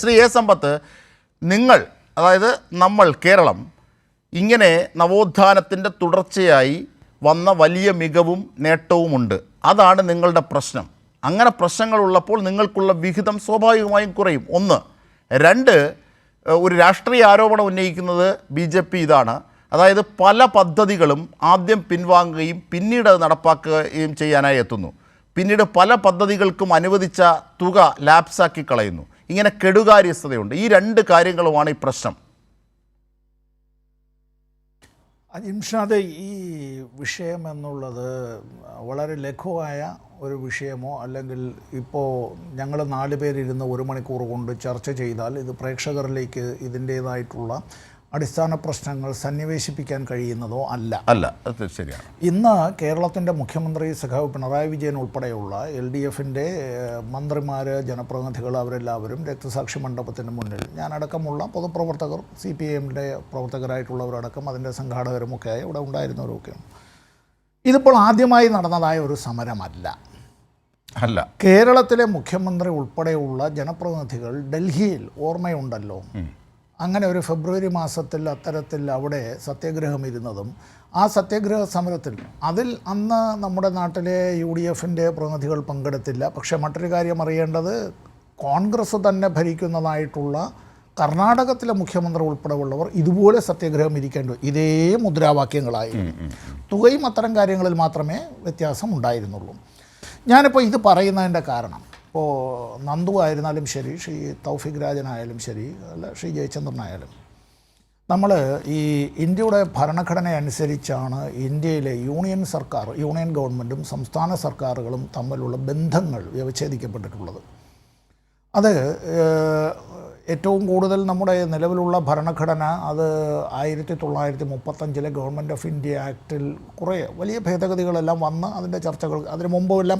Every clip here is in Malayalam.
ശ്രീ എ സമ്പത്ത്, നിങ്ങൾ അതായത് നമ്മൾ കേരളം ഇങ്ങനെ നവോത്ഥാനത്തിൻ്റെ തുടർച്ചയായി വന്ന വലിയ മികവും നേട്ടവുമുണ്ട്. അതാണ് നിങ്ങളുടെ പ്രശ്നം. അങ്ങനെ പ്രശ്നങ്ങളുള്ളപ്പോൾ നിങ്ങൾക്കുള്ള വിഹിതം സ്വാഭാവികമായും കുറയും. ഒന്ന്. രണ്ട്, ഒരു രാഷ്ട്രീയ ആരോപണം ഉന്നയിക്കുന്നത് BJP ഇതാണ്. അതായത് പല പദ്ധതികളും ആദ്യം പിൻവാങ്ങുകയും പിന്നീട് അത് നടപ്പാക്കുകയും ചെയ്യാനായി എത്തുന്നു. പിന്നീട് പല പദ്ധതികൾക്കും അനുവദിച്ച തുക ലാപ്സാക്കി കളയുന്നു. ഇങ്ങനെ കെടുകാര്യസ്ഥതയുണ്ട്. ഈ രണ്ട് കാര്യങ്ങളുമാണ് ഈ പ്രശ്നം. അജിംഷാദ്, ഈ വിഷയം എന്നുള്ളത് വളരെ ലഘുവായ ഒരു വിഷയമോ അല്ലെങ്കിൽ ഇപ്പോൾ ഞങ്ങൾ 4 പേരിരുന്ന് 1 മണിക്കൂർ കൊണ്ട് ചർച്ച ചെയ്താൽ ഇത് പ്രേക്ഷകരിലേക്ക് ഇതിൻ്റേതായിട്ടുള്ള അടിസ്ഥാന പ്രശ്നങ്ങൾ സന്നിവേശിപ്പിക്കാൻ കഴിയുന്നതോ അല്ല. അത് ശരിയാണ്. ഇന്ന് കേരളത്തിൻ്റെ മുഖ്യമന്ത്രി സഖാവ് പിണറായി വിജയൻ ഉൾപ്പെടെയുള്ള LDFൻ്റെ മന്ത്രിമാർ, ജനപ്രതിനിധികൾ അവരെല്ലാവരും രക്തസാക്ഷി മണ്ഡപത്തിന് മുന്നിൽ, ഞാനടക്കമുള്ള പൊതുപ്രവർത്തകർ, CPIMൻ്റെ പ്രവർത്തകരായിട്ടുള്ളവരടക്കം അതിൻ്റെ സംഘാടകരുമൊക്കെയായി ഇവിടെ ഉണ്ടായിരുന്നവരൊക്കെയാണ്. ഇതിപ്പോൾ ആദ്യമായി നടന്നതായ ഒരു സമരമല്ല. കേരളത്തിലെ മുഖ്യമന്ത്രി ഉൾപ്പെടെയുള്ള ജനപ്രതിനിധികൾ ഡൽഹിയിൽ, ഓർമ്മയുണ്ടല്ലോ, അങ്ങനെ ഒരു ഫെബ്രുവരി മാസത്തിൽ അത്തരത്തിൽ അവിടെ സത്യാഗ്രഹം ഇരുന്നതും ആ സത്യാഗ്രഹ സമരത്തിൽ അന്ന് നമ്മുടെ നാട്ടിലെ UDFൻ്റെ പ്രതിനിധികൾ പങ്കെടുത്തില്ല. പക്ഷേ മറ്റൊരു കാര്യം അറിയേണ്ടത്, കോൺഗ്രസ് തന്നെ ഭരിക്കുന്നതായിട്ടുള്ള കർണാടകത്തിലെ മുഖ്യമന്ത്രി ഉൾപ്പെടെയുള്ളവർ ഇതുപോലെ സത്യാഗ്രഹം ഇരിക്കേണ്ടി വരും. ഇതേ മുദ്രാവാക്യങ്ങളായിരുന്നു. തുകയും അത്തരം കാര്യങ്ങളിൽ മാത്രമേ വ്യത്യാസം ഉണ്ടായിരുന്നുള്ളൂ. ഞാനിപ്പോൾ ഇത് പറയുന്നതിൻ്റെ കാരണം, ഇപ്പോൾ നന്ദു ആയിരുന്നാലും ശരി, ശ്രീ തൗഫീഖ് രാജനായാലും ശരി, അല്ല ശ്രീ ജയചന്ദ്രനായാലും, നമ്മൾ ഈ ഇന്ത്യയുടെ ഭരണഘടന അനുസരിച്ചാണ് ഇന്ത്യയിലെ യൂണിയൻ ഗവൺമെൻറ്റും സംസ്ഥാന സർക്കാരുകളും തമ്മിലുള്ള ബന്ധങ്ങൾ വ്യവച്ഛേദിക്കപ്പെട്ടിട്ടുള്ളത്. അത് ഏറ്റവും കൂടുതൽ നമ്മുടെ നിലവിലുള്ള ഭരണഘടന അത് 1935 ഗവൺമെൻറ് ഓഫ് ഇന്ത്യ ആക്ടിൽ കുറേ വലിയ ഭേദഗതികളെല്ലാം വന്ന് അതിൻ്റെ ചർച്ചകൾ, അതിന് മുമ്പെല്ലാം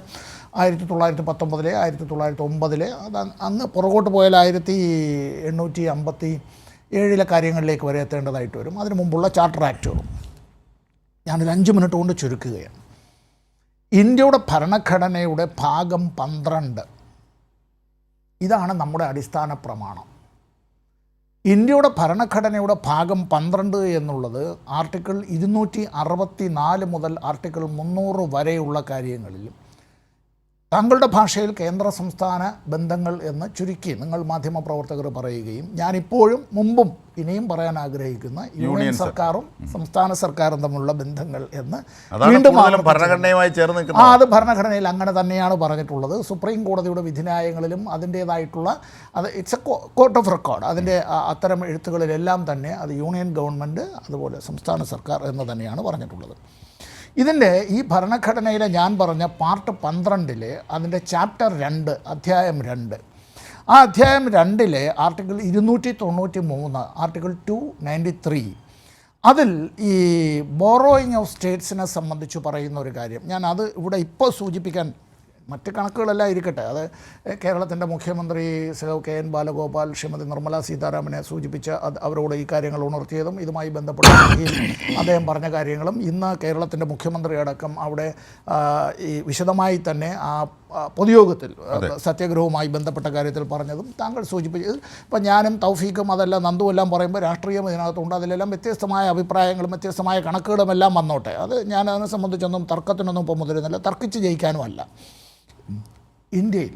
1919, 1909 അത് അങ്ങ് പുറകോട്ട് പോയാൽ 1857 കാര്യങ്ങളിലേക്ക് വരെ എത്തേണ്ടതായിട്ട് വരും. അതിന് മുമ്പുള്ള ചാർട്ടർ ആക്റ്റുകളും. ഞാനൊരു 5 മിനിറ്റ് കൊണ്ട് ചുരുക്കുകയാണ്. ഇന്ത്യയുടെ ഭരണഘടനയുടെ ഭാഗം 12 ഇതാണ് നമ്മുടെ അടിസ്ഥാന പ്രമാണം. ഇന്ത്യയുടെ ഭരണഘടനയുടെ ഭാഗം 12 എന്നുള്ളത് ആർട്ടിക്കിൾ 264 മുതൽ ആർട്ടിക്കിൾ 300 വരെയുള്ള കാര്യങ്ങളിലും, താങ്കളുടെ ഭാഷയിൽ കേന്ദ്ര സംസ്ഥാന ബന്ധങ്ങൾ എന്ന് ചുരുക്കി നിങ്ങൾ മാധ്യമപ്രവർത്തകർ പറയുകയും ഞാനിപ്പോഴും മുമ്പും ഇനിയും പറയാൻ ആഗ്രഹിക്കുന്ന യൂണിയൻ സർക്കാരും സംസ്ഥാന സർക്കാരും തമ്മിലുള്ള ബന്ധങ്ങൾ എന്ന് വീണ്ടും ഭരണഘടനയുമായി ചേർന്ന് അത് ഭരണഘടനയിൽ അങ്ങനെ തന്നെയാണ് പറഞ്ഞിട്ടുള്ളത്. സുപ്രീം കോടതിയുടെ വിധിന്യായങ്ങളിലും അതിൻ്റേതായിട്ടുള്ള it's A court of record. അതിൻ്റെ അത്തരം എഴുത്തുകളിലെല്ലാം തന്നെ അത് യൂണിയൻ ഗവൺമെൻറ് അതുപോലെ സംസ്ഥാന സർക്കാർ എന്ന് തന്നെയാണ് പറഞ്ഞിട്ടുള്ളത്. ഇതിൻ്റെ ഈ ഭരണഘടനയിലെ ഞാൻ പറഞ്ഞ പാർട്ട് 12 അതിൻ്റെ ചാപ്റ്റർ 2 അധ്യായം 2, ആ അധ്യായം 2 ആർട്ടിക്കിൾ 293 ആർട്ടിക്കിൾ 293 അതിൽ ഈ ബോറോയിങ് ഓഫ് സ്റ്റേറ്റ്സിനെ സംബന്ധിച്ച് പറയുന്ന ഒരു കാര്യം ഞാൻ അത് ഇവിടെ ഇപ്പോൾ സൂചിപ്പിക്കാൻ, മറ്റ് കണക്കുകളെല്ലാം ഇരിക്കട്ടെ, അത് കേരളത്തിൻ്റെ മുഖ്യമന്ത്രി KN ബാലഗോപാൽ ശ്രീമതി നിർമ്മല സീതാരാമനെ സൂചിപ്പിച്ച് അവരോട് ഈ കാര്യങ്ങൾ ഉണർത്തിയതും ഇതുമായി ബന്ധപ്പെട്ട അദ്ദേഹം പറഞ്ഞ കാര്യങ്ങളും ഇന്ന് കേരളത്തിൻ്റെ മുഖ്യമന്ത്രി അടക്കം അവിടെ ഈ വിശദമായി തന്നെ ആ പൊതുയോഗത്തിൽ സത്യാഗ്രഹവുമായി ബന്ധപ്പെട്ട കാര്യത്തിൽ പറഞ്ഞതും താങ്കൾ സൂചിപ്പിച്ചത്. ഇപ്പം ഞാനും തൗഫീഖും അതെല്ലാം നന്ദുവെല്ലാം പറയുമ്പോൾ രാഷ്ട്രീയം ഇതിനകത്തുണ്ട്, അതിലെല്ലാം വ്യത്യസ്തമായ അഭിപ്രായങ്ങളും വ്യത്യസ്തമായ കണക്കുകളും എല്ലാം വന്നോട്ടെ. അത് ഞാൻ അതിനെ സംബന്ധിച്ചൊന്നും തർക്കത്തിനൊന്നും ഇപ്പോൾ മുതിരുന്നില്ല, തർക്കിച്ച് ജയിക്കാനുമല്ല. ഇന്ത്യയിൽ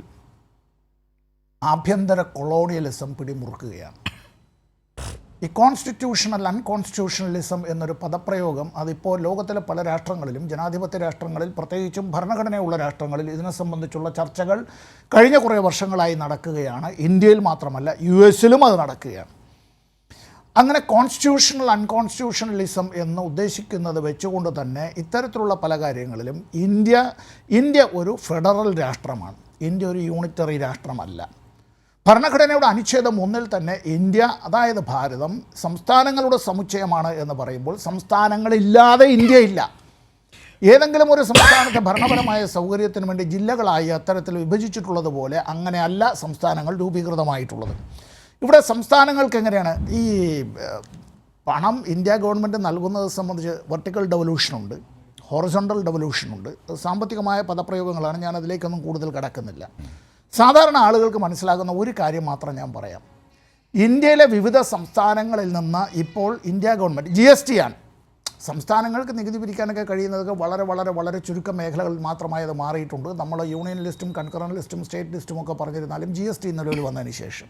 ആഭ്യന്തര കൊളോണിയലിസം പിടിമുറുക്കുകയാണ്. ഈ കോൺസ്റ്റിറ്റ്യൂഷണൽ അൺകോൺസ്റ്റിറ്റ്യൂഷണലിസം എന്നൊരു പദപ്രയോഗം അതിപ്പോൾ ലോകത്തിലെ പല രാഷ്ട്രങ്ങളിലും, ജനാധിപത്യ രാഷ്ട്രങ്ങളിൽ, പ്രത്യേകിച്ചും ഭരണഘടനയുള്ള രാഷ്ട്രങ്ങളിൽ ഇതിനെ സംബന്ധിച്ചുള്ള ചർച്ചകൾ കഴിഞ്ഞ കുറേ വർഷങ്ങളായി നടക്കുകയാണ്. ഇന്ത്യയിൽ മാത്രമല്ല US-ലും അത് നടക്കുകയാണ്. അങ്ങനെ കോൺസ്റ്റിറ്റ്യൂഷണൽ അൺകോൺസ്റ്റിറ്റ്യൂഷണലിസം എന്ന് ഉദ്ദേശിക്കുന്നത് വെച്ചുകൊണ്ട് തന്നെ ഇത്തരത്തിലുള്ള പല കാര്യങ്ങളിലും ഇന്ത്യ ഒരു ഫെഡറൽ രാഷ്ട്രമാണ്. ഇന്ത്യ ഒരു യൂണിറ്ററി രാഷ്ട്രമല്ല. ഭരണഘടനയുടെ അനുച്ഛേദം 1 തന്നെ ഇന്ത്യ, അതായത് ഭാരതം, സംസ്ഥാനങ്ങളുടെ സമുച്ചയമാണ് എന്ന് പറയുമ്പോൾ സംസ്ഥാനങ്ങളില്ലാതെ ഇന്ത്യയില്ല. ഏതെങ്കിലും ഒരു സംസ്ഥാനത്തെ ഭരണപരമായ സൗകര്യത്തിന് വേണ്ടി ജില്ലകളായി അത്തരത്തിൽ വിഭജിച്ചിട്ടുള്ളതുപോലെ അങ്ങനെയല്ല സംസ്ഥാനങ്ങൾ രൂപീകൃതമായിട്ടുള്ളത്. ഇവിടെ സംസ്ഥാനങ്ങൾക്ക് എങ്ങനെയാണ് ഈ പണം ഇന്ത്യ ഗവൺമെൻറ് നൽകുന്നത് സംബന്ധിച്ച് വെർട്ടിക്കൽ ഡെവല്യൂഷനുണ്ട്, ഹൊറിസോണ്ടൽ ഡെവല്യൂഷനുണ്ട്. സാമ്പത്തികമായ പദപ്രയോഗങ്ങളാണ്, ഞാൻ അതിലേക്കൊന്നും കൂടുതൽ കടക്കുന്നില്ല. സാധാരണ ആളുകൾക്ക് മനസ്സിലാകുന്ന ഒരു കാര്യം മാത്രം ഞാൻ പറയാം. ഇന്ത്യയിലെ വിവിധ സംസ്ഥാനങ്ങളിൽ നിന്ന് ഇപ്പോൾ ഇന്ത്യ ഗവൺമെൻറ് GST ആണ്. സംസ്ഥാനങ്ങൾക്ക് നികുതി പിരിക്കാനൊക്കെ കഴിയുന്നതൊക്കെ വളരെ വളരെ വളരെ ചുരുക്കം മേഖലകളിൽ മാത്രമായി അത് മാറിയിട്ടുണ്ട്. നമ്മൾ യൂണിയൻ ലിസ്റ്റും കൺകറൻറ്റ് ലിസ്റ്റും സ്റ്റേറ്റ് ലിസ്റ്റും ഒക്കെ പറഞ്ഞിരുന്നാലും GST നിലവിൽ വന്നതിന് ശേഷം